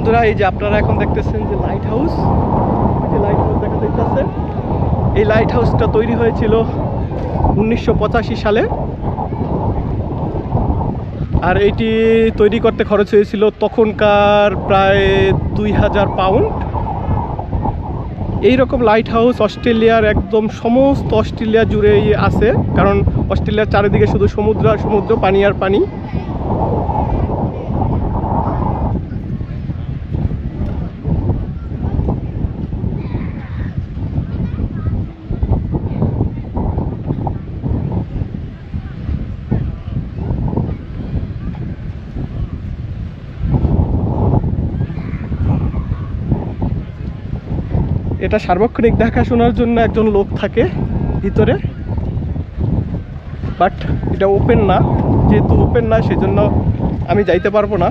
বন্ধুরা, এই যে আপনারা এখন দেখতেছেন যে লাইট হাউস, দেখা যাচ্ছে। এই লাইট হাউসটা তৈরি হয়েছিল 1985 সালে, আর এইটি তৈরি করতে খরচ হয়েছিল তখনকার প্রায় 2000 পাউন্ড। এইরকম লাইট হাউস অস্ট্রেলিয়ার একদম সমস্ত অস্ট্রেলিয়া জুড়েই আছে, কারণ অস্ট্রেলিয়ার চারিদিকে শুধু সমুদ্র আর সমুদ্র, পানি আর পানি। এটা সার্বক্ষণিক দেখাশোনার জন্য একজন লোক থাকে ভিতরে, বাট এটা ওপেন না, যেহেতু ওপেন না সেজন্য আমি যাইতে পারবো না।